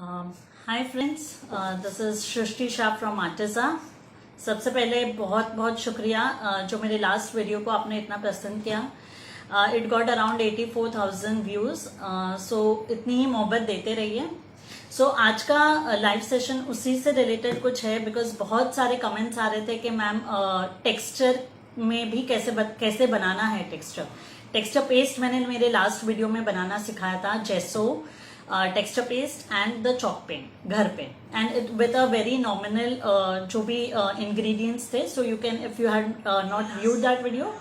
Hi friends, this is Srishti Shah from Artiza. सबसे पहले बहुत बहुत शुक्रिया जो मेरे लास्ट वीडियो को आपने इतना पसंद किया। It got around 84,000 views. So इतनी ही मोहब्बत देते रहिए। सो आज का लाइव सेशन उसी से रिलेटेड कुछ है, बिकॉज बहुत सारे कमेंट्स आ रहे थे कि मैम टेक्सचर में भी कैसे बनाना है। टेक्सचर पेस्ट मैंने मेरे लास्ट वीडियो में बनाना सिखाया था, gesso texture paste and the chalk pen घर पे, and it with a very nominal जो भी इंग्रेडिएंट्स थे। So you can, if you had not viewed that video,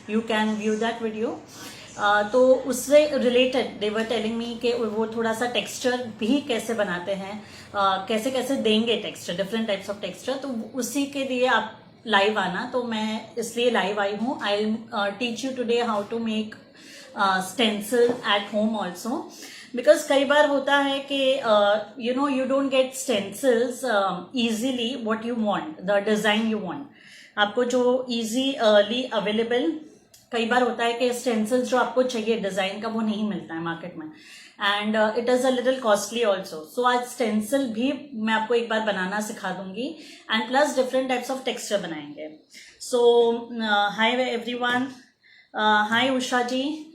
you can view that video. तो उससे related they were telling me कि वो थोड़ा सा टेक्सचर भी कैसे बनाते हैं, कैसे कैसे देंगे texture, different types of texture. तो उसी के लिए आप लाइव आना, तो मैं इसलिए लाइव आई हूँ। I will teach you today how to make stencil at home also, because कई बार होता है कि you don't get stencils easily what you want, the design you want. आपको जो इजीली अवेलेबल कई बार होता है कि स्टेंसिल्स जो आपको चाहिए डिजाइन का वो नहीं मिलता है मार्केट में, and it is a little costly also. So आज स्टेंसिल भी मैं आपको एक बार बनाना सिखा दूंगी, and plus different types of texture बनाएंगे। So hi everyone, hi Usha ji.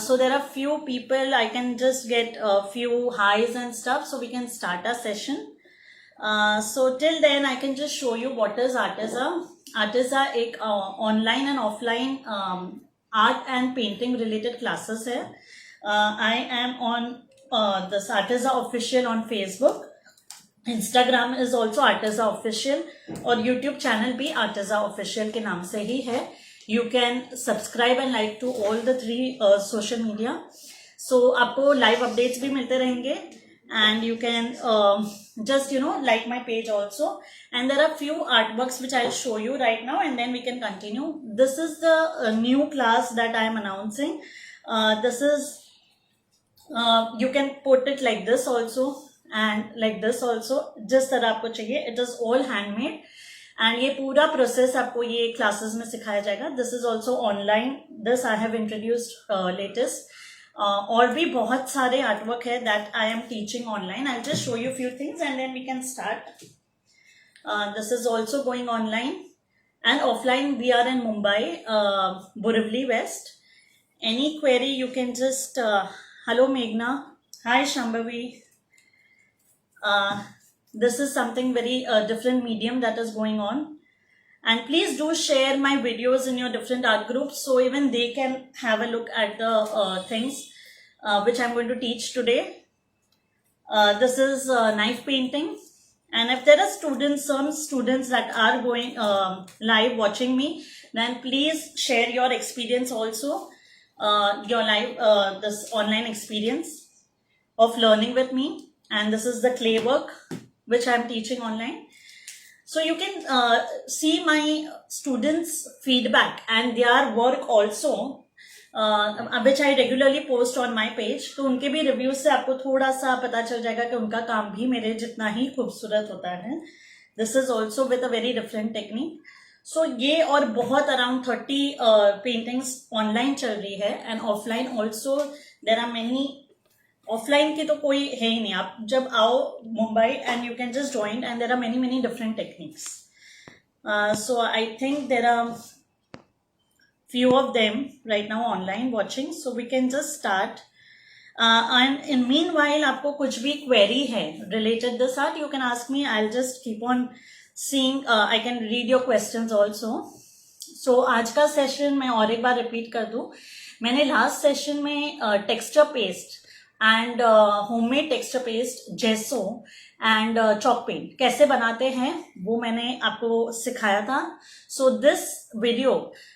So there are few people, I can just get a few highs and stuff, so we can start our session. So till then I can just show you what is Artiza. Artiza एक online and offline art and painting related classes है। I am on this Artiza official on Facebook. Instagram is also Artiza official, और YouTube channel भी Artiza official के नाम से ही है। You can subscribe and like to all the three social media. So आपको live updates भी मिलते रहेंगे, and you can just like my page also. And there are few artworks which I'll show you right now, and then we can continue. This is the new class that I am announcing. This is you can put it like this also and like this also, जिस तरह आपको चाहिए। It is all handmade. And ये पूरा process आपको ये classes में सिखाया जाएगा। This is also online, this I have introduced latest. और भी बहुत सारे आर्टवर्क है that I am teaching online. I just show you few things and then we can start. This is also going online and offline. We are in Mumbai, Borivali west. Any query you can just hello मेघना, hi Shambhavi. This is something very different medium that is going on, and please do share my videos in your different art groups so even they can have a look at the things which I'm going to teach today. This is knife painting, and if there are some students that are going live watching me, then please share your experience also, your live this online experience of learning with me. And this is the clay work which I am teaching online. So you can see my students' feedback and their work also, which I regularly post on my page. तो उनके भी reviews से आपको थोड़ा सा पता चल जाएगा कि उनका काम भी मेरे जितना ही खूबसूरत होता है। This is also with a very different technique. So ये और बहुत around 30 paintings online चल रही है, and offline also there are many. Offline की तो कोई है ही नहीं। आप जब आओ Mumbai and you can just join, and there are many many different techniques. So I think there are few of them right now online watching, so we can just start. And in meanwhile आपको कुछ भी query है related this art, you can ask me. I'll just keep on seeing. I can read your questions also. So आज का session मैं और एक बार repeat कर दूं। मैंने लास्ट सेशन में texture paste and homemade texture paste, gesso and chalk paint कैसे बनाते हैं वो मैंने आपको सिखाया था। सो दिस वीडियो,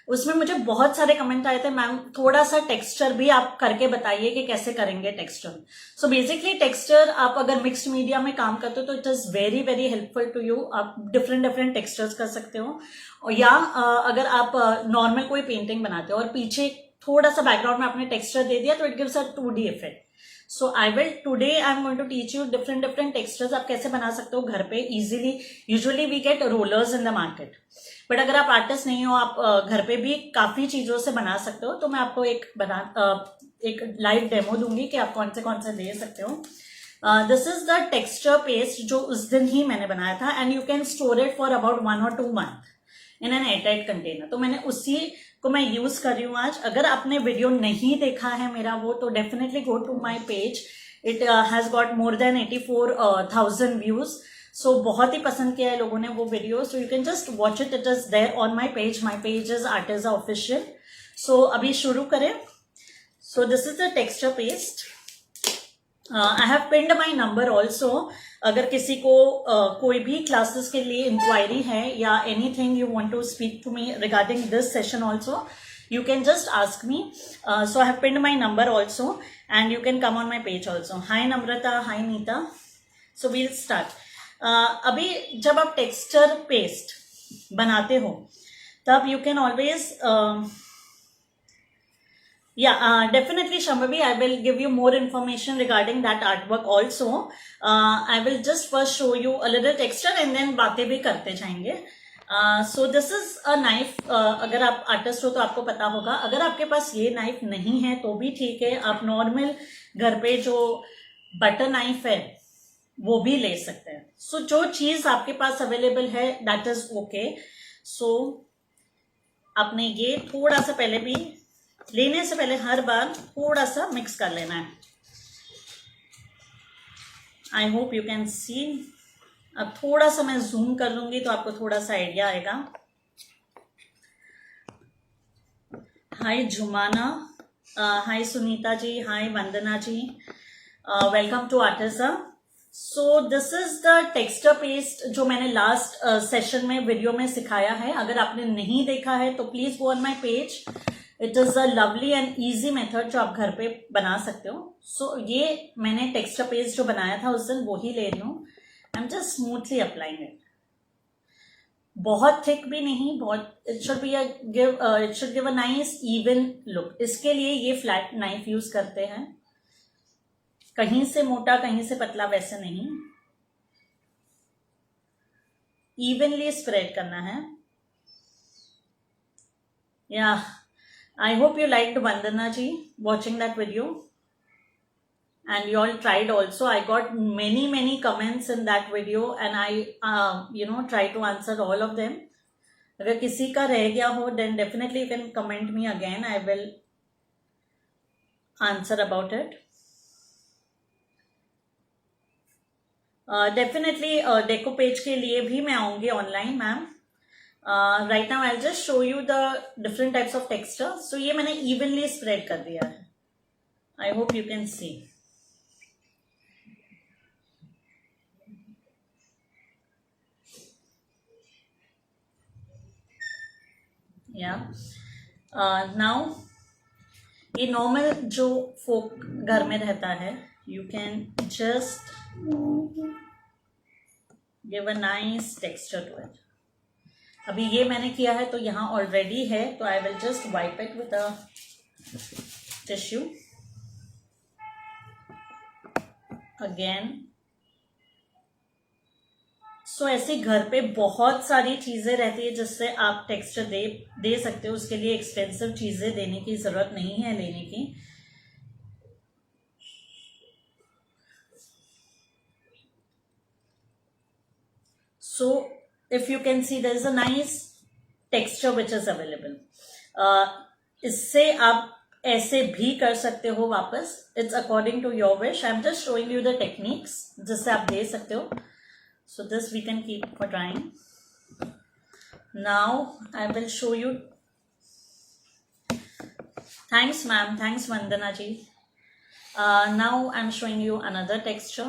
उसमें मुझे बहुत सारे कमेंट आए थे, मैम थोड़ा सा टेक्सचर भी आप करके बताइए कि कैसे करेंगे टेक्सचर। सो बेसिकली टेक्सचर आप अगर मिक्स्ड मीडिया में काम करते हो तो it is very very helpful to you. आप डिफरेंट डिफरेंट टेक्सचर्स कर सकते हो, या अगर आप नॉर्मल कोई पेंटिंग बनाते हो और पीछे थोड़ा सा बैकग्राउंड में आपने टेक्सचर दे दिया तो it gives a 2D effect. So I will today I am going to teach you different textures आप कैसे बना सकते हो घर पे easily. Usually we get rollers in the market, but अगर आप आर्टिस्ट नहीं हो, आप घर पे भी काफी चीजों से बना सकते हो। तो मैं आपको एक लाइव डेमो दूंगी कि आप कौन से दे सकते हो। This is the texture paste जो उस दिन ही मैंने बनाया था, and you can store it for about 1 or 2 month in an airtight container. तो मैंने उसी को मैं यूज कर रही हूँ आज. अगर आपने वीडियो नहीं देखा है मेरा वो, तो definitely go to my page. It has got more than 84,000 views. So बहुत ही पसंद किया है लोगों ने वो video. So you can just watch it. It is there on my page. My page is Artiza official. So अभी शुरू करें. So this is the texture paste. I have pinned my number also. अगर किसी को कोई भी क्लासेस के लिए इंक्वायरी है या anything you want to speak to me regarding this session also, you can just ask me. So I have pinned my number also, and you can come on my page also. Hi Namrata, hi Neeta. So we'll start. अभी जब आप texture paste बनाते हो तब you can always definitely Shambhavi, I will give you more information regarding that artwork also. I will just first show you a little texture and then बातें भी करते जाएंगे. सो दिस इज अ नाइफ. अगर आप artist हो तो आपको पता होगा. अगर आपके पास ये नाइफ नहीं है तो भी ठीक है. आप नॉर्मल घर पे जो बटर नाइफ है वो भी ले सकते हैं. सो जो चीज आपके पास अवेलेबल है दैट इज ओके. सो आपने ये थोड़ा सा पहले भी लेने से पहले हर बार थोड़ा सा मिक्स कर लेना है. आई होप यू कैन सी. अब थोड़ा सा मैं जूम कर लूंगी तो आपको थोड़ा सा आइडिया आएगा. Hi Jumana, hi Sunita ji, hi Vandana ji, welcome to Artiza. So this is the texture paste जो मैंने लास्ट सेशन में वीडियो में सिखाया है. अगर आपने नहीं देखा है तो please go on my page. It is a lovely and easy method जो आप घर पे बना सकते हो. सो ये मैंने टेक्सचर पेस्ट जो बनाया था उस दिन वो ही ले रही हूँ. I'm just smoothly applying it. बहुत थिक भी नहीं, बहुत it should give a nice even look. इसके लिए ये फ्लैट नाइफ यूज करते हैं. कहीं से मोटा कहीं से पतला वैसे नहीं, इवनली स्प्रेड करना है. I hope you liked Vandana ji watching that video. And you all tried also. I got many comments in that video and I try to answer all of them. अगर किसी का रह गया हो then definitely you can comment me again. I will answer about it. Definitely deco page के लिए भी मैं आऊंगी online ma'am. Right now I'll just show you the different types of texture. So ये मैंने evenly spread कर दिया है. I hope you can see. Now ये नॉर्मल जो फोक घर में रहता है, you can just give a nice texture to it. अभी ये मैंने किया है तो यहाँ ऑलरेडी है तो I will just wipe it with a tissue again. So ऐसे घर पे बहुत सारी चीजें रहती है जिससे आप टेक्सचर दे सकते हो. उसके लिए एक्सपेंसिव चीजें देने की जरूरत नहीं है लेने की. So if you can see there is a nice texture which is available. इससे आप ऐसे भी कर सकते हो वापस. It's according to your wish. I am just showing you the techniques जिससे आप दे सकते हो. So this we can keep for drying. Now I will show you. Thanks ma'am, thanks Vandana ji. Now I'm showing you another texture.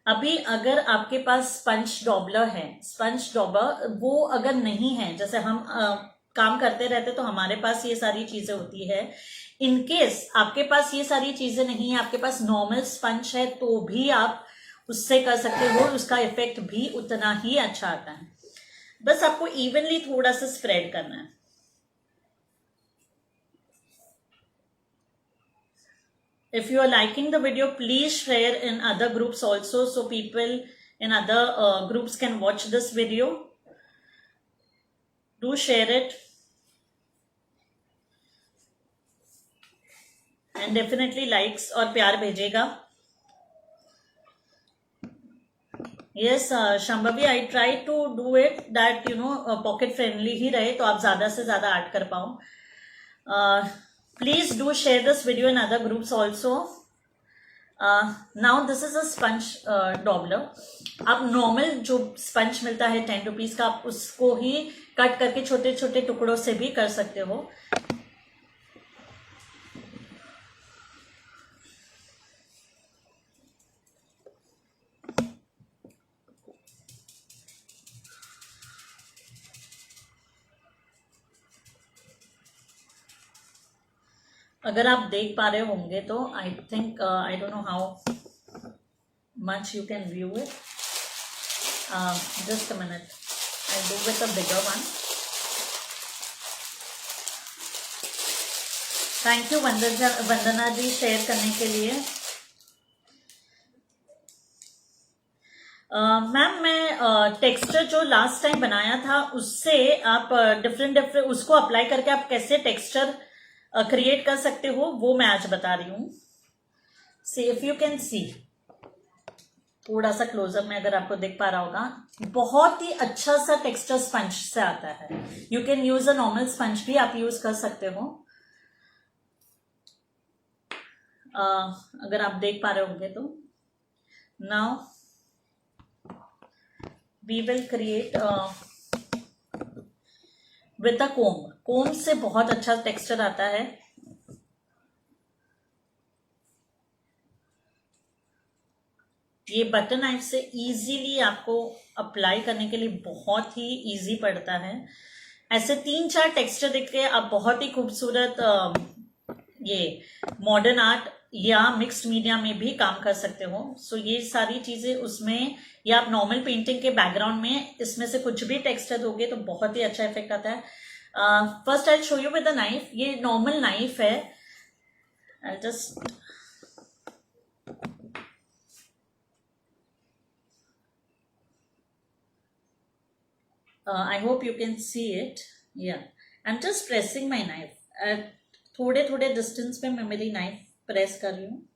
अभी अगर आपके पास sponge Doppler है, sponge Doppler वो अगर नहीं है, जैसे हम काम करते रहते तो हमारे पास ये सारी चीजें होती है. इन केस आपके पास ये सारी चीजें नहीं है, आपके पास नॉर्मल स्पंज है तो भी आप उससे कर सकते हो. उसका इफेक्ट भी उतना ही अच्छा आता है. बस आपको इवनली थोड़ा सा स्प्रेड करना है. If you are liking the video, please share in other groups also so people in other groups can watch this video. Do share it. And definitely likes और प्यार भेजेगा। Yes Shambhavi, I try to do it that pocket friendly ही रहे, तो आप ज्यादा से ज्यादा ऐड कर पाओ। Please do share this video in other groups also. Now this is a sponge dabber. आप नॉर्मल जो स्पंज मिलता है 10 रुपीज का, आप उसको ही कट करके छोटे छोटे टुकड़ों से भी कर सकते हो। अगर आप देख पा रहे होंगे तो I think I don't know how much you can view it. Just a minute, I do with a bigger one. Thank you Vandana ji share करने के लिए। मैम मैं टेक्सचर जो लास्ट टाइम बनाया था उससे आप डिफरेंट उसको अप्लाई करके आप कैसे टेक्सचर क्रिएट कर सकते हो, वो मैं आज बता रही हूँ। सी इफ यू कैन सी, थोड़ा सा क्लोजअप में अगर आपको दिख पा रहा होगा, बहुत ही अच्छा सा टेक्सचर स्पंज से आता है। You can use a normal sponge भी आप यूज कर सकते हो। अगर आप देख पा रहे होंगे तो now we will create with a comb से बहुत अच्छा टेक्सचर आता है। ये बटर नाइफ से इजीली आपको अप्लाई करने के लिए बहुत ही इजी पड़ता है। ऐसे 3-4 टेक्सचर देख के आप बहुत ही खूबसूरत ये मॉडर्न आर्ट या मिक्स्ड मीडिया में भी काम कर सकते हो। सो ये सारी चीजें उसमें, या आप नॉर्मल पेंटिंग के बैकग्राउंड में इसमें से कुछ भी टेक्सचर दोगे तो बहुत ही अच्छा इफेक्ट आता है। First I show you with the knife. ये नॉर्मल नाइफ है। I just I hope you can see it. Yeah, I'm just pressing my knife. थोड़े थोड़े डिस्टेंस पे मैं मेरी नाइफ प्रेस कर रही हूँ।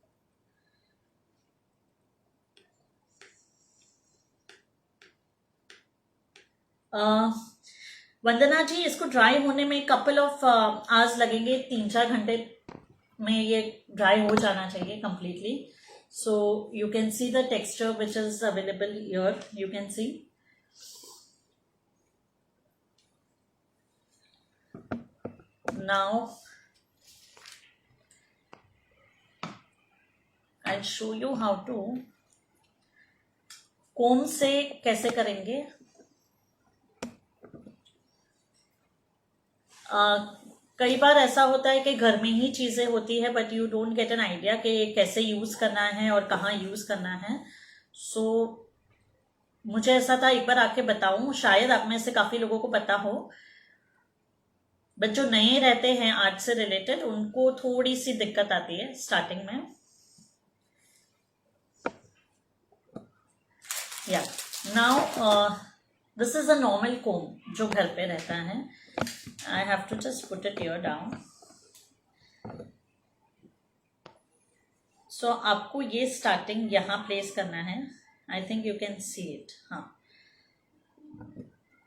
वंदना जी, इसको ड्राई होने में कपल ऑफ आवर्स लगेंगे, 3-4 घंटे में ये ड्राई हो जाना चाहिए completely. So you can see the texture which is available here. You can see. Now I'll show you how to कोम से कैसे करेंगे। कई बार ऐसा होता है कि घर में ही चीजें होती है but you don't get an idea कि कैसे यूज करना है और कहाँ यूज करना है। सो मुझे ऐसा था एक बार आके बताऊं, शायद आप में से काफी लोगों को पता हो, बट जो नए रहते हैं आर्ट से रिलेटेड उनको थोड़ी सी दिक्कत आती है स्टार्टिंग में। या now this is a normal comb जो घर पे रहता है। I have to just put it here down. So आपको ये स्टार्टिंग यहाँ प्लेस करना है। I think you can see it. हाँ,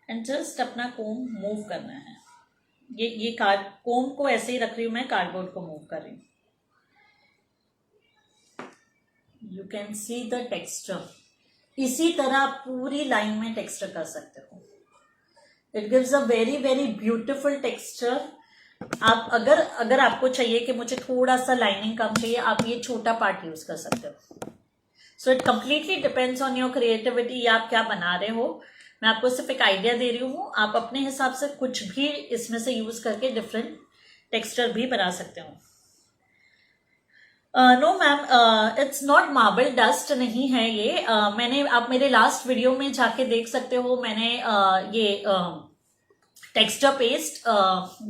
एंड जस्ट अपना कोम मूव करना है। ये कोम को ऐसे ही रख रही हूं मैं, कार्डबोर्ड को मूव कर रही हूं। You can see the texture. इसी तरह पूरी लाइन में टेक्सचर कर सकते हो। It gives a very very beautiful texture. आप अगर आपको चाहिए कि मुझे थोड़ा सा लाइनिंग कम चाहिए, आप ये छोटा पार्ट यूज कर सकते हो। So it completely depends on your creativity, या आप क्या बना रहे हो। मैं आपको सिर्फ एक आइडिया दे रही हूँ, आप अपने हिसाब से कुछ भी इसमें से यूज करके डिफरेंट टेक्सचर भी बना सकते हो। No ma'am, it's not marble dust नहीं है ये। मैंने, आप मेरे लास्ट वीडियो में जाके देख सकते हो, मैंने ये टेक्सचर पेस्ट,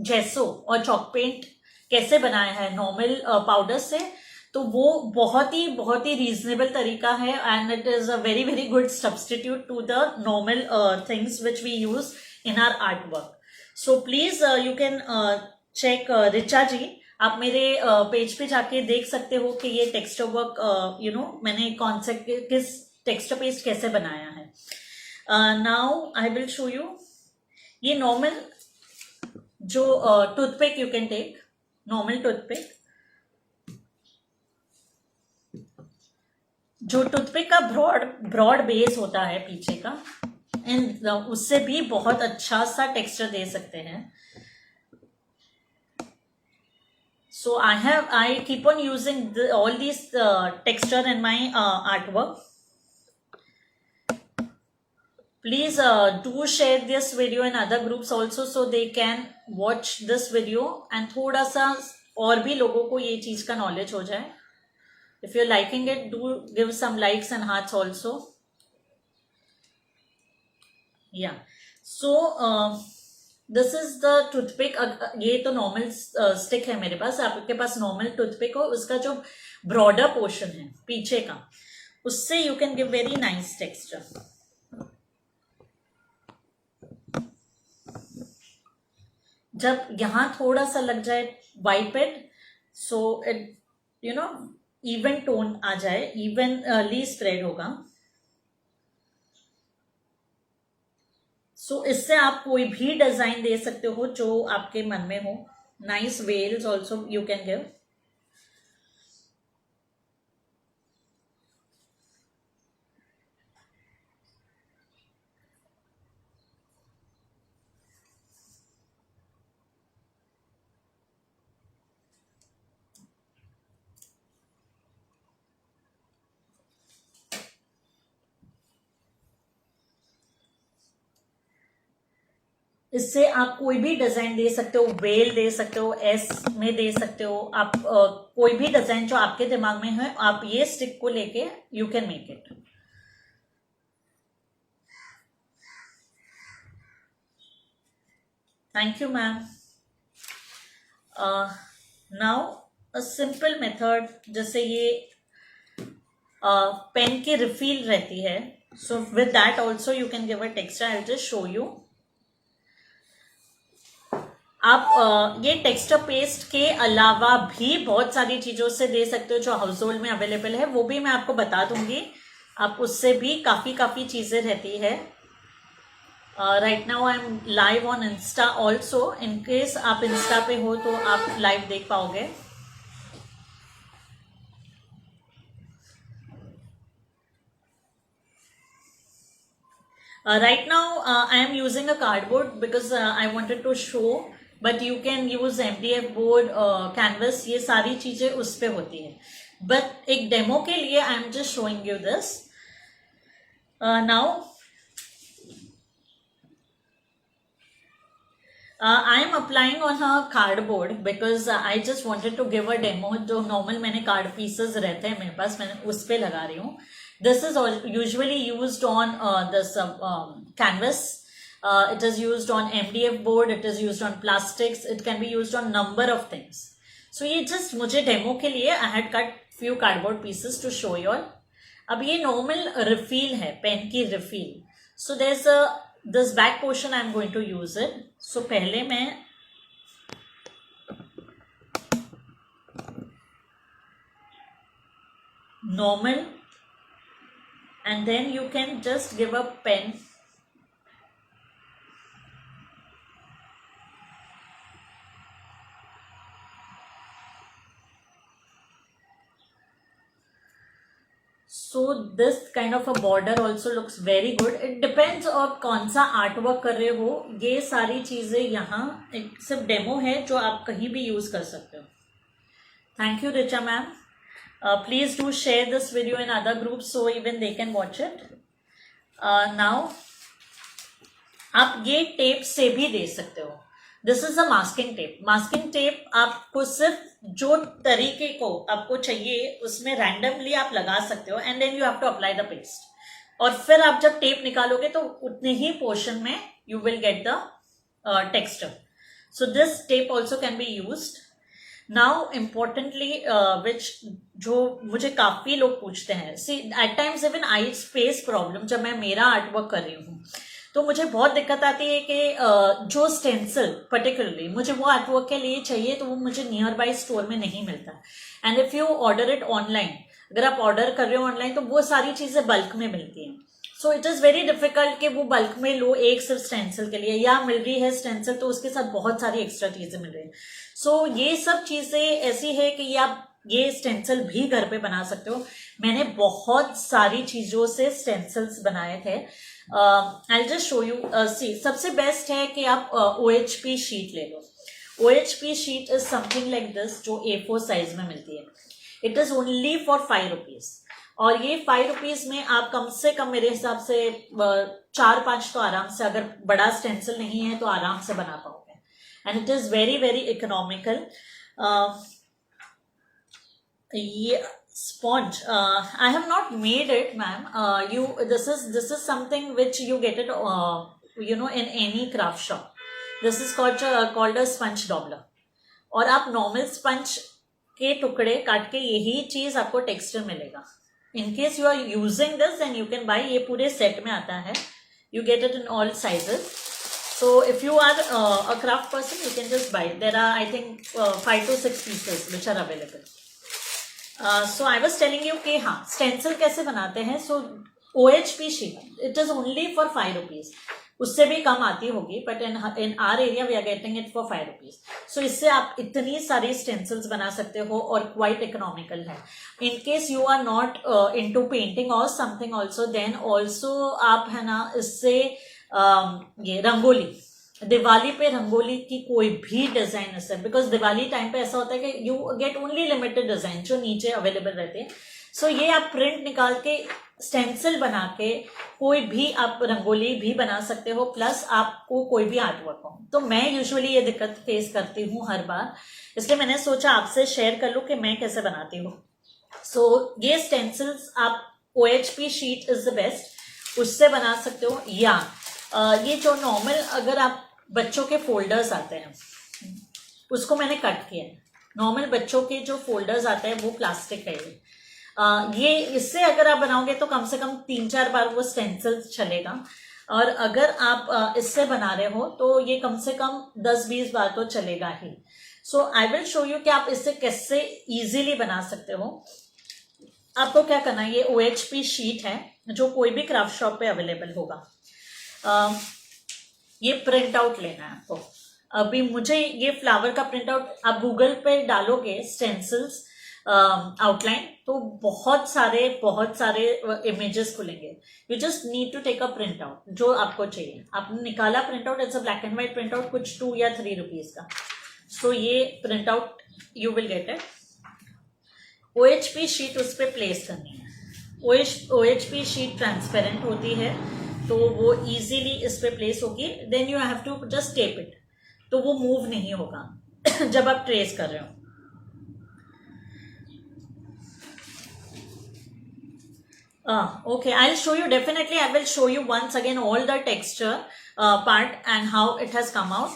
जेसो और चॉक पेंट कैसे बनाया है नॉर्मल पाउडर से। तो वो बहुत ही रीजनेबल तरीका है and it is a very very good substitute to the normal things which we use in our art work. So please you can check Richa ji, आप मेरे पेज पे जाके देख सकते हो कि ये टेक्सचर वर्क मैंने कौन सा किस टेक्सचर पेस्ट कैसे बनाया है. Now I will show you. ये नॉर्मल जो toothpick you can take, normal toothpick, जो टूथपिक का ब्रॉड बेस होता है पीछे का, एंड उससे भी बहुत अच्छा सा टेक्सचर दे सकते हैं. So I keep on using all these texture in my artwork. Please do share this video in other groups also so they can watch this video and थोड़ा सा और भी लोगों को ये चीज का नॉलेज हो जाए. If you're liking it, do give some likes and hearts also. Yeah. So this is the toothpick. ये तो नॉर्मल स्टिक है मेरे पास. आपके पास नॉर्मल टूथपिक हो, उसका जो ब्रॉडर पोर्शन है पीछे का, उससे you can give very nice texture. जब यहां थोड़ा सा लग जाए wipe it, so it even tone आ जाए, इवनली स्प्रेड होगा. सो इससे आप कोई भी डिजाइन दे सकते हो जो आपके मन में हो. Nice wells also you can give. इससे आप कोई भी डिजाइन दे सकते हो. वेल दे सकते हो, एस में दे सकते हो आप. कोई भी डिजाइन जो आपके दिमाग में है, आप ये स्टिक को लेके you can make it. Thank you ma'am. Now a simple method, जैसे ये पेन की रिफिल रहती है, so with that also you can give a texture. I will just show you. आप ये टेक्सचर पेस्ट के अलावा भी बहुत सारी चीजों से दे सकते हो जो हाउस होल्ड में अवेलेबल है, वो भी मैं आपको बता दूंगी. आप उससे भी काफी चीजें रहती है. Right now I M live on Insta also. In case आप इंस्टा पे हो तो आप लाइव देख पाओगे. Right now I am using a cardboard because I wanted to show, but you can use MDF board, canvas, ये सारी चीजें उस पे होती है. But एक डेमो के लिए I am just showing you this. Now I am applying on a cardboard because I just wanted to give a demo. जो normal मैंने card pieces रहते हैं मेरे पास, मैंने उस पे लगा रही हूँ. This is usually used on this canvas. It is used on MDF board. It is used on plastics. It can be used on number of things. So ये just मुझे डेमो के लिए I had cut few cardboard pieces to show you all. अब ये normal refill है, pen की refill. So there's this back portion I am going to use it. So पहले मैं normal, and then you can just give a pen. So this kind of a border also looks very good. It depends और कौन सा art work कर रहे हो. ये सारी चीजें यहाँ एक सिर्फ डेमो है जो आप कहीं भी यूज कर सकते हो. Thank you Richa ma'am. Please do share this video in other groups so even they can watch it. Now आप ये टेप से भी दे सकते हो. This is a masking tape. Masking tape आपको सिर्फ जो तरीके को आपको चाहिए उसमें रैंडमली आप लगा सकते हो, and then you have to apply the paste. और फिर आप जब टेप निकालोगे तो उतने ही पोर्शन में you will get the texture. So this tape also can be used. Now importantly which जो मुझे काफी लोग पूछते हैं, see at times even I face problem जब मैं मेरा आर्ट वर्क कर रही हूँ, तो मुझे बहुत दिक्कत आती है कि जो स्टेंसिल पर्टिकुलरली मुझे वो आर्टवर्क के लिए चाहिए तो वो मुझे नियर बाय स्टोर में नहीं मिलता। And if you order it online, अगर आप ऑर्डर कर रहे हो ऑनलाइन तो वो सारी चीजें बल्क में मिलती हैं। So it is very difficult कि वो बल्क में लो एक सिर्फ स्टेंसिल के लिए, या मिल रही है स्टेंसिल तो उसके साथ बहुत सारी एक्स्ट्रा चीजें मिल रही है। सो ये सब चीजें ऐसी है कि आप ये स्टेंसिल भी घर पे बना सकते हो। मैंने बहुत सारी चीजों से स्टेंसिल्स बनाए थे। I just show you. See, सबसे बेस्ट है कि आप OHP शीट ले लो। OHP sheet is something like this, जो A4 साइज में मिलती है। It is only for 5 rupees, और ये 5 रुपीज में आप कम से कम मेरे हिसाब से 4-5 तो आराम से, अगर बड़ा स्टेंसिल नहीं है तो आराम से बना पाओगे। And it is very very economical. ये sponge, I have not made it, ma'am. This is something which you get it in any craft shop. This is called a sponge daubler. और आप नॉर्मल स्पंज के टुकड़े काट के यही चीज आपको टेक्सचर मिलेगा। In case you are using this and you can buy, ये पूरे सेट में आता है। You get it in all sizes. So if you are a craft person, you can just buy it. There are, I think, 5 to 6 pieces which are available. So I was telling you कि हाँ, stencil कैसे बनाते हैं। So OHP sheet, it is only for 5 rupees. उससे भी कम आती होगी, but in our area we are getting it for 5 rupees. So इससे आप इतनी सारी स्टेंसिल्स बना सकते हो और क्वाइट इकोनॉमिकल है। In case you are not into painting और समथिंग ऑल्सो, देन ऑल्सो आप है ना इससे ये रंगोली, दिवाली पे रंगोली की कोई भी डिजाइन इससे, बिकॉज दिवाली टाइम पे ऐसा होता है कि you get only limited design जो नीचे अवेलेबल रहते हैं। सो ये आप प्रिंट निकाल के स्टेंसिल बना के कोई भी आप रंगोली भी बना सकते हो, प्लस आपको कोई भी आर्ट वर्क हो। तो मैं यूजुअली ये दिक्कत फेस करती हूँ हर बार, इसलिए मैंने सोचा आपसे शेयर कर लूँ कि मैं कैसे बनाती हूँ। सो ये स्टेंसिल्स आप OHP sheet is the best, उससे बना सकते हो। या ये जो नॉर्मल अगर आप बच्चों के फोल्डर्स आते हैं उसको मैंने कट किया है। नॉर्मल बच्चों के जो फोल्डर्स आते हैं वो प्लास्टिक है ये इससे अगर आप बनाओगे तो कम से कम 3-4 बार वो स्टेंसिल चलेगा, और अगर आप इससे बना रहे हो तो ये कम से कम 10-20 बार तो चलेगा ही। सो आई विल शो यू कि आप इससे कैसे इजीली बना सकते हो। आपको क्या करना है, ये OHP शीट है जो कोई भी क्राफ्ट शॉप पे अवेलेबल होगा। ये प्रिंट आउट लेना है आपको। अभी मुझे ये फ्लावर का प्रिंट आउट, आप गूगल पे डालोगे स्टेंसिल्स आउटलाइन तो बहुत सारे इमेजेस खुलेंगे। You just need to take a print out जो आपको चाहिए। आपने निकाला print out, it's a black and white print out, कुछ 2 या 3 रुपीज का। सो ये print out you will get it. OHP sheet उस पर प्लेस करनी है। OHP शीट ट्रांसपेरेंट होती है तो वो इजीली इस पे प्लेस होगी। Then you have to just tape it, तो वो मूव नहीं होगा जब आप ट्रेस कर रहे हो। Okay, I'll show you, definitely I will show you once again all the texture part and how it has come out.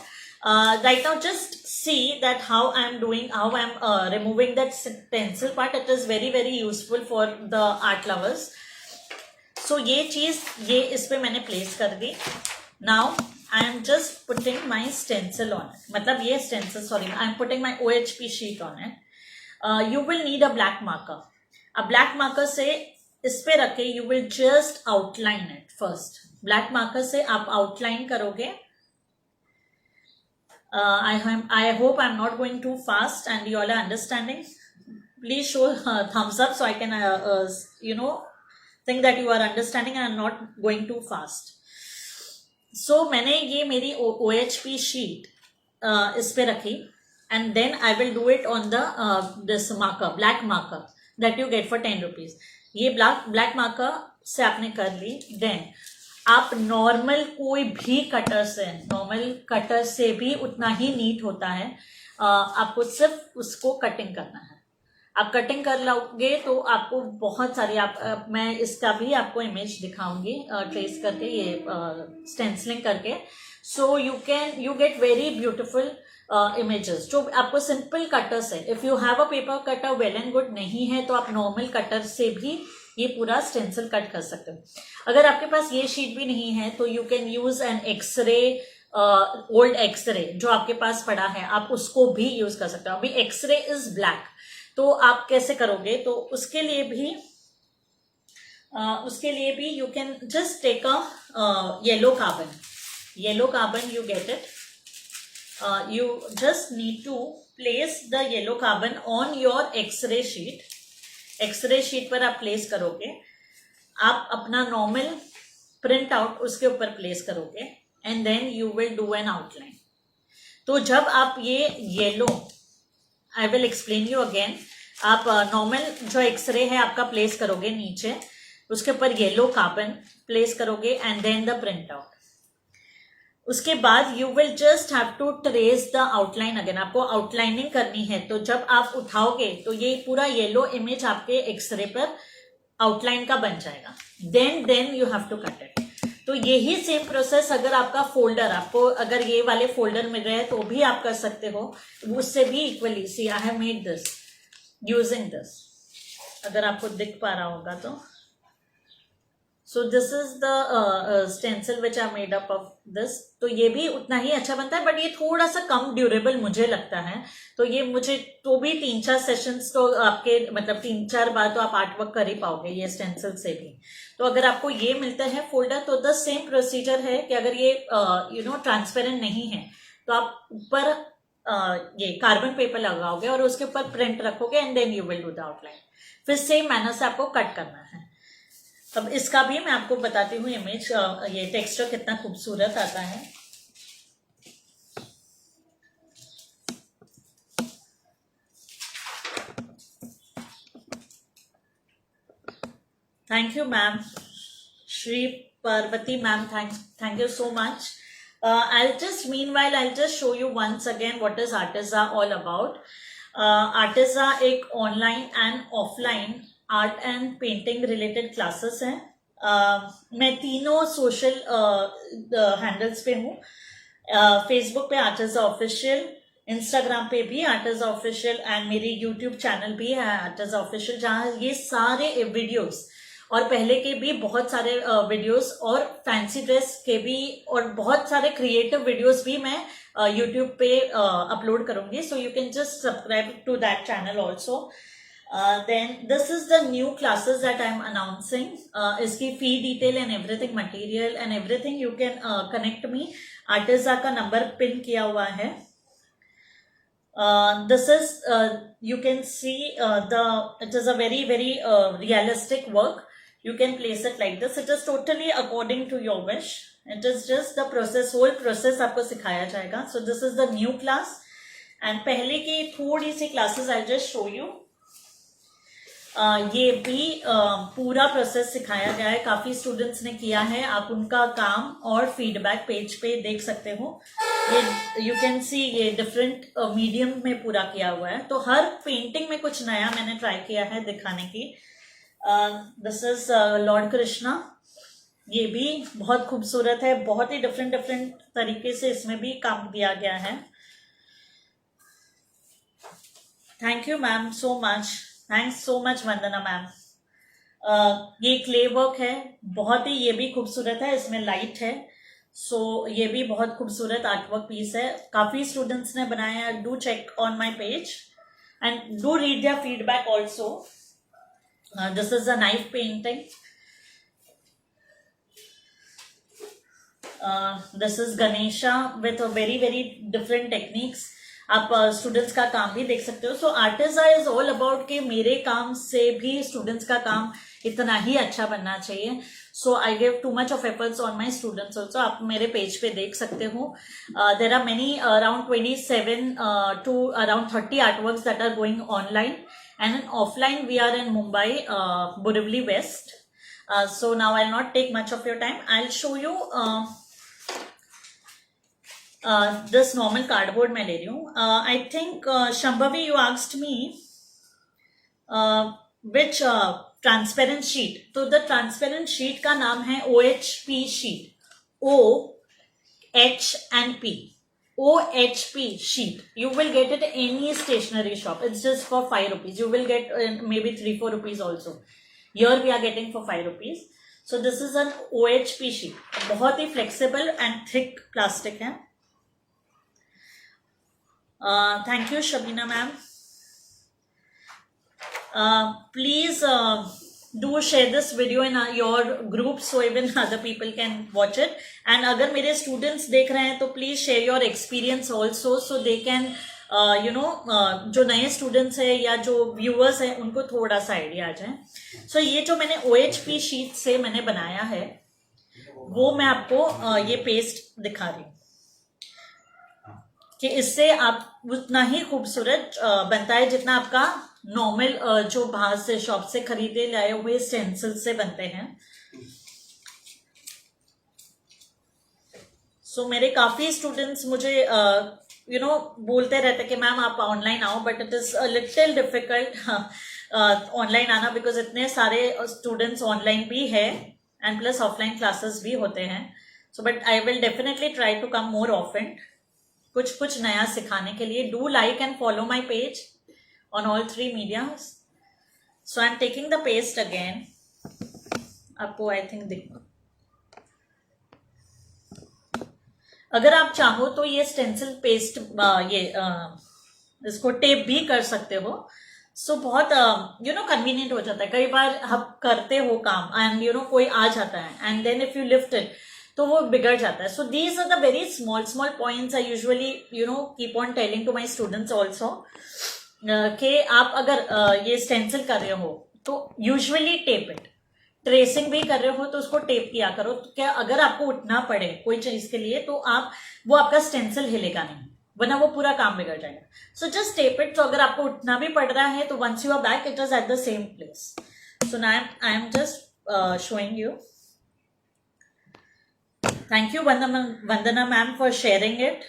Right now just see that how I'm doing, how I'm removing that stencil part. It is very very useful for the art lovers. So ये चीज ये इस पे मैंने place कर दी। Now I am just putting my stencil on it. मतलब ये stencil, sorry, I am putting my OHP sheet on it. You will need a black marker. A black marker से इस पे रखे you will just outline it first. Black marker से आप outline करोगे। I hope I am not going too fast and you all are understanding. Please show thumbs up so I can think that you are understanding and I am not going too fast. So मैंने ये मेरी OHP sheet इस पे रखी and then I will do it on the this marker, black marker that you get for 10 rupees. ये black marker से आपने कर ली। देन आप नॉर्मल कोई भी कटर से, नॉर्मल कटर से भी उतना ही नीट होता है। आपको सिर्फ उसको कटिंग करना है। आप कटिंग कर लोगे तो आपको बहुत सारी मैं इसका भी आपको इमेज दिखाऊंगी ट्रेस करके, ये स्टेंसिलिंग करके। So you get very beautiful images जो आपको सिंपल कटर से। If you have a paper cutter well and good, नहीं है तो आप नॉर्मल कटर से भी ये पूरा स्टेंसिल कट कर सकते हो। अगर आपके पास ये शीट भी नहीं है तो you can use an X-ray, old X-ray जो आपके पास पड़ा है, आप उसको भी यूज कर सकते हो। अभी एक्सरे इज ब्लैक, तो आप कैसे करोगे? तो उसके लिए भी you can just take a yellow carbon, you get it. You just need to place the yellow carbon on your X-ray sheet. X-ray sheet पर आप प्लेस करोगे, आप अपना नॉर्मल प्रिंट आउट उसके ऊपर प्लेस करोगे and then you will do an outline. तो जब आप ये yellow, I will explain you again, आप नॉर्मल जो एक्सरे है आपका प्लेस करोगे नीचे, उसके ऊपर येलो कार्बन प्लेस करोगे and then the print out. उसके बाद you will just have to trace the outline again. आपको आउटलाइनिंग करनी है, तो जब आप उठाओगे तो ये पूरा येलो इमेज आपके एक्सरे पर आउटलाइन का बन जाएगा। Then you have to cut it. तो यही सेम प्रोसेस अगर आपका फोल्डर, आपको अगर ये वाले फोल्डर मिल रहे हैं तो भी आप कर सकते हो, उससे भी equally. See I have made this using this, अगर आपको दिख पा रहा होगा तो। So this is the stencil which I made up of this. तो ये भी उतना ही अच्छा बनता है, बट ये थोड़ा सा कम ड्यूरेबल मुझे लगता है। तो ये मुझे तो भी 3-4 सेशंस तो आपके, मतलब 3-4 बार तो आप आर्ट वर्क कर ही पाओगे ये स्टेंसिल से भी। तो अगर आपको ये मिलता है फोल्डर, तो द सेम प्रोसीजर है कि अगर ये ट्रांसपेरेंट नहीं है तो आप ऊपर ये कार्बन पेपर लगाओगे और उसके ऊपर प्रिंट रखोगे and then you will do the outline. फिर सेम मैनर से आपको कट करना है। अब इसका भी मैं आपको बताती हूँ इमेज, ये टेक्सचर कितना खूबसूरत आता है। Thank you ma'am, Shri Parvati ma'am, thank you so much. I'll just show you once again what is Artiza all about. Artiza एक online and offline art and painting related classes हैं। मैं तीनों सोशल हैंडल्स पे हूँ। फेसबुक पे आर्टिजा official, Instagram पे भी आर्टिजा official and मेरी यूट्यूब चैनल भी है आर्टिजा ऑफिशियल, जहाँ ये सारे वीडियोस और पहले के भी बहुत सारे वीडियोस और फैंसी ड्रेस के भी और बहुत सारे क्रिएटिव वीडियोस भी मैं यूट्यूब पे अपलोड करूंगी। So you can just subscribe to that channel also. Then this is the new classes that I am announcing. इसकी fee detail and everything, material and everything you can connect me. Artiza का number pin किया हुआ है। This is you can see it is a very realistic work. You can place it like this. It is totally according to your wish. It is just the process, whole process आपको सिखाया जाएगा। So this is the new class and पहले की थोड़ी सी classes I'll just show you. ये भी पूरा process सिखाया गया है, काफी स्टूडेंट्स ने किया है। आप उनका काम और फीडबैक पेज पे देख सकते हो। ये यू कैन सी ये डिफरेंट मीडियम में पूरा किया हुआ है। तो हर पेंटिंग में कुछ नया मैंने ट्राई किया है दिखाने की। दिस इज लॉर्ड कृष्णा, ये भी बहुत खूबसूरत है, बहुत ही डिफरेंट तरीके से इसमें भी काम दिया गया है। Thank you ma'am so much, thanks so much Vandana ma'am. ये क्ले वर्क है, बहुत ही ये भी खूबसूरत है, इसमें लाइट है। सो ये भी बहुत खूबसूरत आर्टवर्क पीस है, काफी स्टूडेंट्स ने बनाया है। Do check on my page and do read their feedback also. This is a knife painting. This is Ganesha with very different techniques. आप स्टूडेंट्स का काम भी देख सकते हो। सो आर्टिजा इज ऑल अबाउट कि मेरे काम से भी स्टूडेंट्स का काम इतना ही अच्छा बनना चाहिए। So I give too much of efforts on my students also. आप मेरे पेज पे देख सकते हो। There are many around 27 to around 30 artworks that are going online, and in offline we are in Mumbai, Borivali West. So now I'll not take much of your time. I'll show you this normal cardboard मैं ले रही हूँ। I think Shambhavi you asked me which transparent sheet. तो the transparent sheet का नाम है OHP sheet. OH and P. OHP sheet. You will get it any stationery shop. It's just for 5 rupees. You will get maybe 3-4 rupees also. Here we are getting for 5 rupees. So this is an OHP sheet. बहुत ही flexible and thick plastic है. Thank you Shabina ma'am. Please do share this video in your group so even other people can watch it. And अगर मेरे students देख रहे हैं तो please share your experience also so they can जो नए students है या जो व्यूअर्स है उनको थोड़ा सा आइडिया आ जाए. सो ये जो मैंने OHP शीट से मैंने बनाया है वो मैं आपको ये पेस्ट दिखा रही हूँ कि इससे आप उतना ही खूबसूरत बनता है जितना आपका नॉर्मल जो बाहर से शॉप से खरीदे लाए हुए स्टेंसिल से बनते हैं. सो मेरे काफी स्टूडेंट्स मुझे बोलते रहते कि मैम आप ऑनलाइन आओ, but it is a little difficult online आना बिकॉज इतने सारे स्टूडेंट्स ऑनलाइन भी है एंड प्लस ऑफलाइन क्लासेस भी होते हैं. So but I will definitely try to come more often कुछ नया सिखाने के लिए. Do like and follow my page on all 3 medias. So I am taking the paste again. आपको आई थिंक दिख, अगर आप चाहो तो ये स्टेंसिल पेस्ट इसको टेप भी कर सकते हो. सो बहुत कन्वीनियंट हो जाता है. कई बार आप करते हो काम एंड कोई आ जाता है and then if you lift it तो वो बिगड़ जाता है. So these are the very small points I usually keep on telling to my students also कि आप अगर ये स्टेंसिल कर रहे हो तो यूजुअली टेप इट. ट्रेसिंग भी कर रहे हो तो उसको टेप किया करो. तो क्या अगर आपको उठना पड़े कोई चीज के लिए तो वो आपका स्टेंसिल हिलेगा नहीं, वरना वो पूरा काम बिगड़ जाएगा. So just tape it. तो अगर आपको उठना भी पड़ रहा है तो once you are back it is at the same place. So now I am just showing you. Thank you Vandana ma'am for sharing it.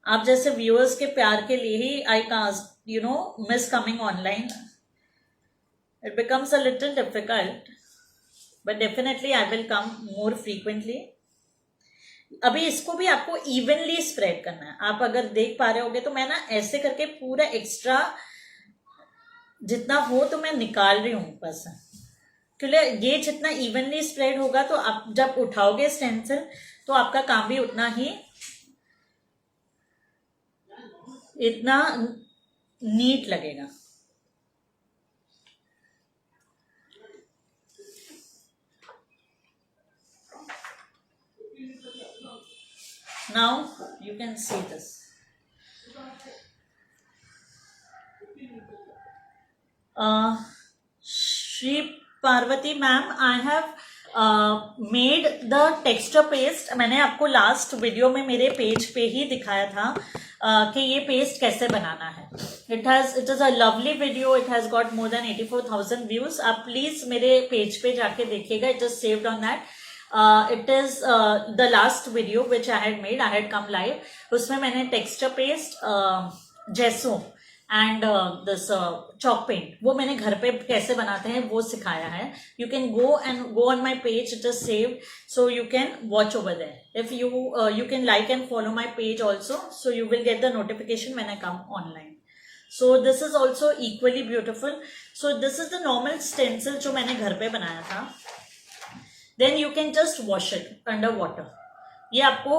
आप जैसे व्यूअर्स के प्यार के लिए ही I can't miss coming online. It becomes a little difficult, but definitely I will come more frequently. अभी इसको भी आपको इवनली स्प्रेड करना है. आप अगर देख पा रहे होगे तो मैं ना ऐसे करके पूरा एक्स्ट्रा जितना हो तो मैं निकाल रही हूँ बस, क्योंकि ये जितना इवनली स्प्रेड होगा तो आप जब उठाओगे स्टेंसिल तो आपका काम भी उतना ही इतना नीट लगेगा. Now you can see this. Shri Parvati ma'am, I have made the texture paste. मैंने आपको लास्ट वीडियो में मेरे पेज पे ही दिखाया था कि ये पेस्ट कैसे बनाना है. It is a lovely video. It has got more than 84,000 views. आप प्लीज मेरे पेज पे जाके देखिएगा. It is saved on that. It is the last video which I had made. I had come live. उसमें मैंने texture paste, जेसो and this chalk paint वो मैंने घर पे कैसे बनाते हैं वो सिखाया है. You can go on my page. It is saved, so you can watch over there. If you can like and follow my page also, so you will get the notification when I come online. So this is also equally beautiful. So this is the normal stencil जो मैंने घर पे बनाया था. Then you can just wash it under water. ये आपको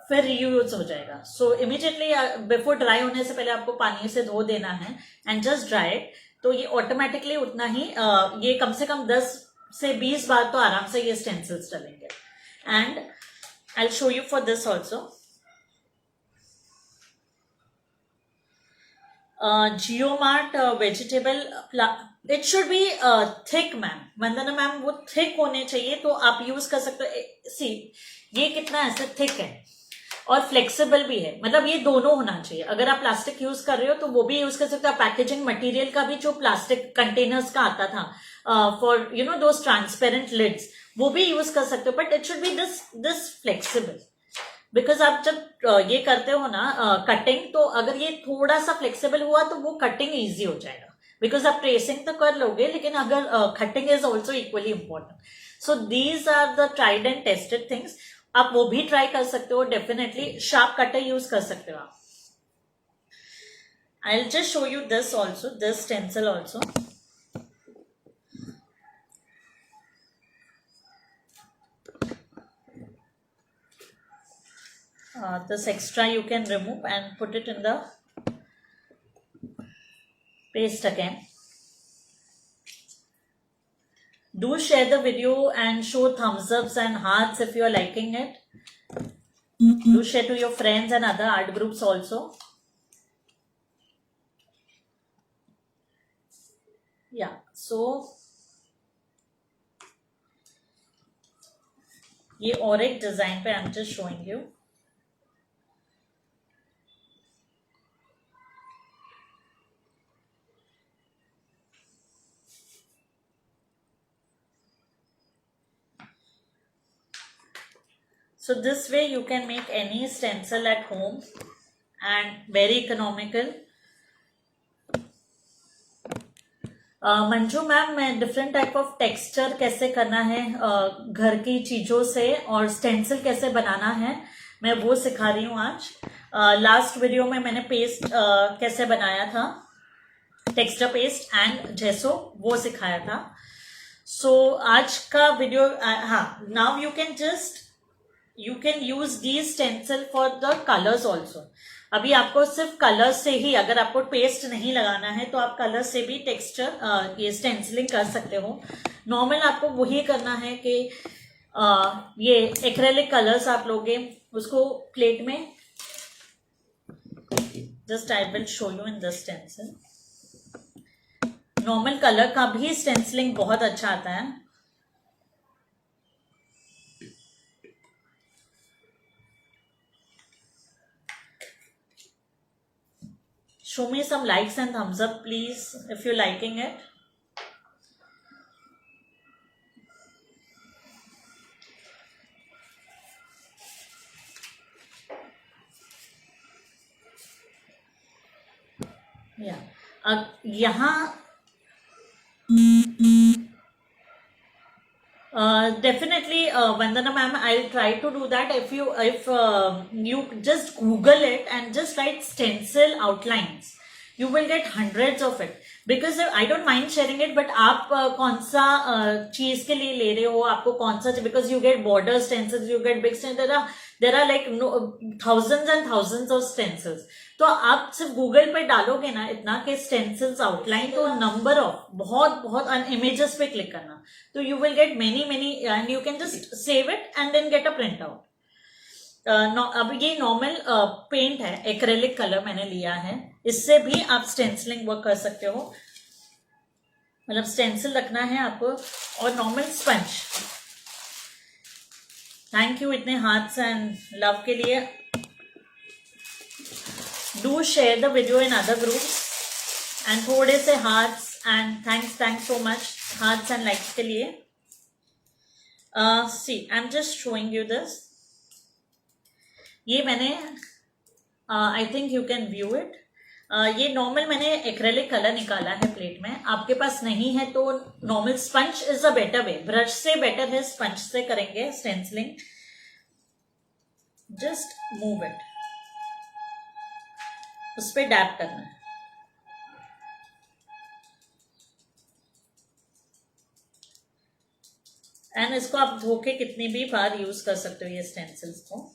फिर reuse हो जाएगा. सो इमीडिएटली बिफोर ड्राई होने से पहले आपको पानी से धो देना है एंड जस्ट ड्राई इट. तो ये ऑटोमेटिकली उतना ही ये कम से कम 10 से 20 बार तो आराम से ये स्टेंसिल्स डलेंगे. And I will show you for this also. JioMart vegetable it should be thick ma'am. Vandana ma'am वो थिक होने चाहिए तो आप यूज कर सकते हो. सी ये कितना ऐसे थिक है और फ्लेक्सिबल भी है, मतलब ये दोनों होना चाहिए. अगर आप प्लास्टिक यूज कर रहे हो तो वो भी यूज कर सकते हो. पैकेजिंग मटेरियल का भी जो प्लास्टिक कंटेनर्स का आता था फॉर दोस ट्रांसपेरेंट लिड्स वो भी यूज कर सकते हो. But it should B this flexible because आप जब ये करते हो ना कटिंग तो अगर ये थोड़ा सा फ्लेक्सिबल हुआ तो वो कटिंग ईजी हो जाएगा. बिकॉज आप ट्रेसिंग तो कर लोगे लेकिन अगर cutting is also equally important. So these are the tried and tested things. आप वो भी ट्राई कर सकते हो. डेफिनेटली शार्प कटर यूज कर सकते हो आप. I'll just show you this also, this stencil also. This extra you can remove and put it in the paste again. Do share the video and show thumbs ups and hearts if you are liking it. Do share to your friends and other art groups also. Yeah, so ये और एक design पे आई am just showing you. So this way you can make any stencil at home and very economical. Manju ma'am, मैं different type of texture कैसे करना है घर की चीजों से और स्टेंसिल कैसे बनाना है मैं वो सिखा रही हूँ आज. लास्ट वीडियो में मैंने पेस्ट कैसे बनाया था, टेक्सचर पेस्ट एंड जेसो, वो सिखाया था. सो आज का वीडियो, हाँ, now you can use these stencil for the colors also. अभी आपको सिर्फ कलर से ही, अगर आपको पेस्ट नहीं लगाना है तो आप कलर से भी टेक्सचर ये स्टेंसिलिंग कर सकते हो. नॉर्मल आपको वही करना है कि ये एक्रेलिक कलर्स आप लोगे, उसको प्लेट में, just I will show you in the stencil. Normal colour का भी स्टेंसिलिंग बहुत अच्छा आता है. Show me some likes and thumbs up please if you're liking it. Yeah. यहाँ definitely Vandana ma'am, I'll try to do that. If you just Google it and just write stencil outlines, you will get hundreds of it. Because I don't mind sharing it, but आप कौन सा चीज के लिए ले रहे हो, आपको कौन सा, because you get border stencils, you get big stencils, there are like thousands and thousands of stencils. तो आप सिर्फ गूगल पे डालोगे ना इतना के स्टेंसिल्स आउटलाइन, तो नंबर ऑफ बहुत इमेजेस पे क्लिक करना, तो you will get many and you can just save it and then get a print out. अब ये नॉर्मल पेंट है, एक्रेलिक कलर मैंने लिया है, इससे भी आप स्टेंसिलिंग वर्क कर सकते हो. मतलब स्टेंसिल रखना है आपको, और नॉर्मल स्पंज. थैंक यू इतने हार्ट्स एंड लव के लिए. Do share the video in other groups and थोड़े से hearts and thanks so much hearts and likes के लिए. See, I'm just showing you this. ये मैंने I think you can view it. ये normal मैंने एक्रेलिक कलर निकाला है प्लेट में. आपके पास नहीं है तो normal sponge is a better way. Brush से बेटर है, स्पंज से करेंगे स्टेंसिलिंग. जस्ट मूव इट, उस पर डैप करना है. एंड इसको आप धो के कितनी भी बार यूज कर सकते हो ये स्टेंसिल्स को.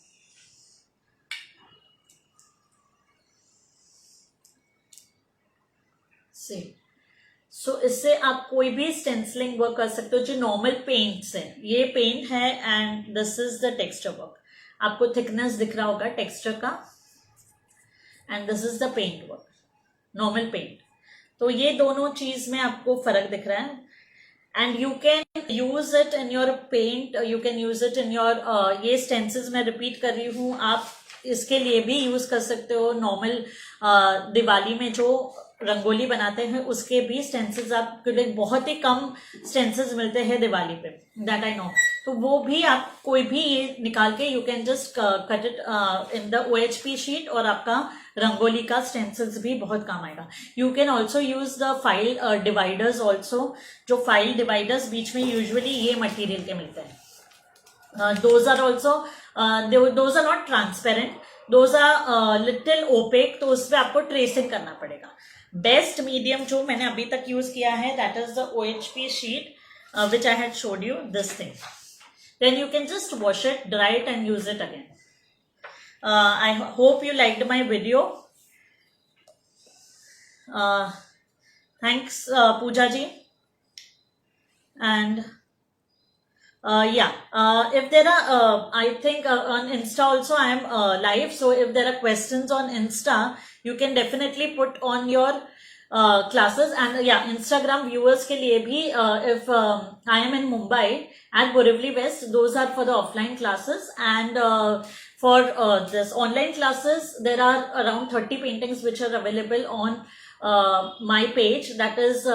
सो इससे आप कोई भी स्टेंसिलिंग वर्क कर सकते हो जो नॉर्मल पेंट से. ये पेंट है and this is the texture work. आपको थिकनेस दिख रहा होगा टेक्सचर का, and this is the paint work, normal paint. तो ये दोनों चीज में आपको फर्क दिख रहा है. And you can use it in your paint, you can use it in your ये स्टेंसिल्स मैं रिपीट कर रही हूँ, आप इसके लिए भी यूज कर सकते हो. नॉर्मल दिवाली में जो रंगोली बनाते हैं उसके भी स्टेंसिल्स आपके लिए बहुत ही कम स्टेंसिल्स मिलते हैं दिवाली पे, दैट आई नो. तो वो भी आप कोई भी ये निकाल के you can just cut it in the OHP sheet और आपका रंगोली का स्टेंसिल्स भी बहुत काम आएगा. You can also use the file dividers also. जो फाइल डिवाइडर्स बीच में यूजुअली ये मटेरियल के मिलते हैं. Those are also those are not transparent. Those are little opaque, तो उस पर आपको ट्रेसिंग करना पड़ेगा. बेस्ट मीडियम जो मैंने अभी तक यूज किया है, that is the OHP sheet which I had showed you, this thing. Then you can just wash it, dry it and use it again. I hope you liked my video. Thanks Pooja ji. And if there are I think on Insta also I am live, so if there are questions on Insta, you can definitely put on your classes. And Instagram viewers के लिए भी if I am in Mumbai at Borivali West, those are for the offline classes. And for this online classes, there are around 30 paintings which are available on my page, that is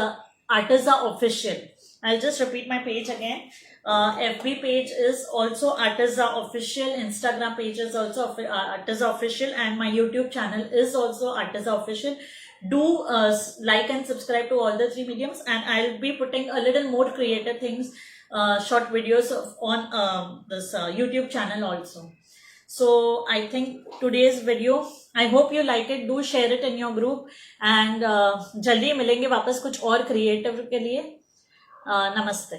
Artiza Official. I'll just repeat my page again. FB page is also Artiza Official, Instagram page is also Artiza Official, and my YouTube channel is also Artiza Official. Do like and subscribe to all the 3 mediums, and I'll be putting a little more creative things, short videos on this YouTube channel also. So I think today's video, I hope you like it. Do share it in your group, and जल्दी मिलेंगे वापस कुछ और creative के लिए. नमस्ते.